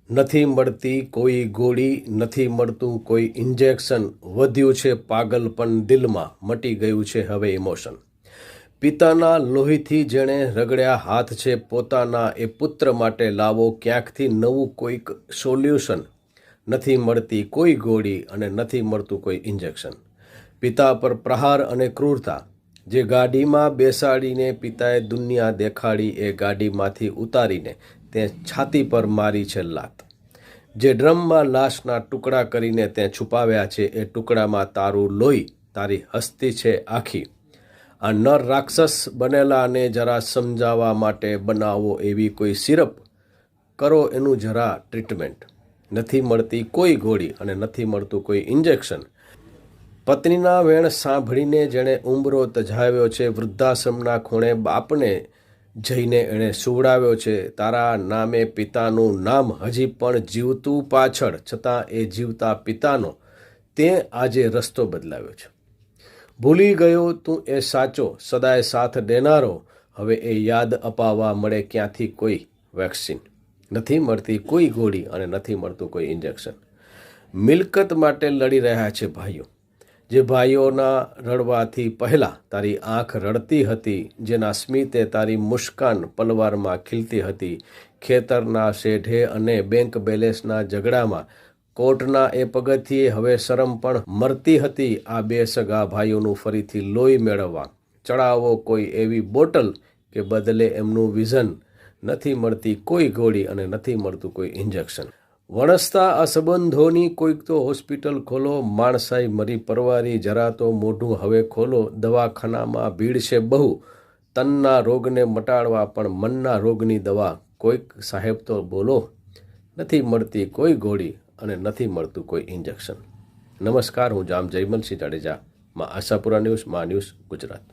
નથી મળતી કોઈ ગોળી, નથી મળતું કોઈ ઇન્જેક્શન, વધ્યું છે પાગલપણ દિલમાં, મટી ગયું છે હવે ઇમોશન. પિતાના લોહીથી જેણે રગડ્યા હાથ છે પોતાના, એ પુત્ર માટે લાવો ક્યાંકથી નવું કોઈક સોલ્યુશન. નથી મળતી કોઈ ગોળી અને નથી મળતું કોઈ ઇન્જેક્શન. પિતા પર પ્રહાર અને ક્રૂરતા, જે ગાડીમાં બેસાડીને પિતાએ દુનિયા દેખાડી, એ ગાડીમાંથી ઉતારીને તે છાતી પર મારી છે લાત. જે ડ્રમમાં લાશના ટુકડા કરીને તે છુપાવ્યા છે, એ ટુકડામાં તારું લોહી, તારી હસ્તી છે આખી. આ નર રાક્ષસ બનેલાને જરા સમજાવવા માટે બનાવો એવી કોઈ સિરપ, કરો એનું જરા ટ્રીટમેન્ટ. નથી મળતી કોઈ ગોળી અને નથી મળતું કોઈ ઇન્જેક્શન. પત્નીના વેણ સાંભળીને જેણે ઉંબરો તજાવ્યો છે, વૃદ્ધાશ્રમના ખૂણે બાપને જઈને એણે સુવડાવ્યો છે. તારા નામે પિતાનું નામ હજી પણ જીવતું પાછળ, છતાં એ જીવતા પિતાનો તે આજે રસ્તો બદલાવ્યો છે. ભૂલી ગયો તું એ સાચો સદાય સાથ દેનારો, હવે એ યાદ અપાવવા મળે ક્યાંથી કોઈ વેક્સિન. નથી મળતી કોઈ ગોળી અને નથી મળતું કોઈ ઇન્જેક્શન. મિલકત માટે લડી રહ્યા છે ભાઈઓ, જે ભાઈઓના રડવાથી પહેલાં તારી આંખ રડતી હતી, જેના સ્મિતે તારી મુસ્કાન પલવારમાં ખીલતી હતી. ખેતરના શેઢે અને બેંક બેલેન્સના ઝઘડામાં, કોર્ટના એ પગથિયે હવે શરમ પણ મરતી હતી. આ બે સગા ભાઈઓનું ફરીથી લોહી મેળવવા ચડાવો કોઈ એવી બોટલ કે બદલે એમનું વિઝન. નથી મળતી કોઈ ગોળી અને નથી મળતું કોઈ ઇન્જેક્શન. વણસતા આ સંબંધોની કોઈક તો હોસ્પિટલ ખોલો, માણસાઈ મરી પરવારી, જરા તો મોઢું હવે ખોલો. દવાખાનામાં ભીડ છે બહુ, તનના રોગને મટાડવા પણ મનના રોગની દવા કોઈક સાહેબ તો બોલો. નથી મળતી કોઈ ગોળી અને નથી મળતું કોઈ ઇન્જેક્શન. નમસ્કાર, હું જામ જયમલસિંહ જાડેજા, માં આશાપુરા ન્યૂઝ, માં ન્યૂઝ ગુજરાત.